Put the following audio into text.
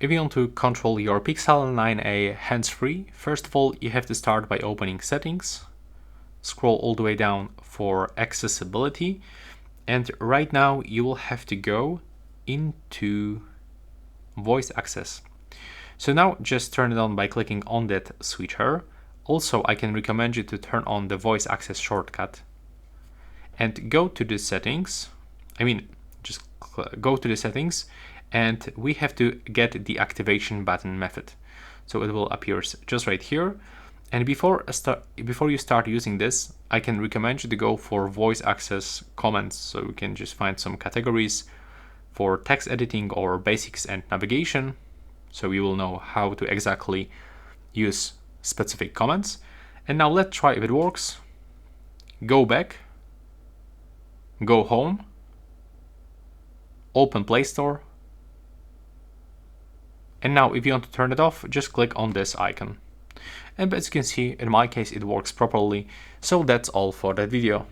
if you want to control your Pixel 9a hands-free, first of all, you have to start by opening Settings, scroll all the way down for Accessibility, and right now you will have to go into Voice Access. So now just turn it on by clicking on that switch here. Also, I can recommend you to turn on the Voice Access shortcut and go to the settings. Just go to the settings, and we have to get the activation button method. So it will appear just right here. And before you start using this, I can recommend you to go for voice access comments. So you can just find some categories for text editing or basics and navigation. So you will know how to exactly use specific comments. And now let's try if it works. Go back, go home, open Play Store. And now if you want to turn it off, just click on this icon. And as you can see, in my case, it works properly. So that's all for that video.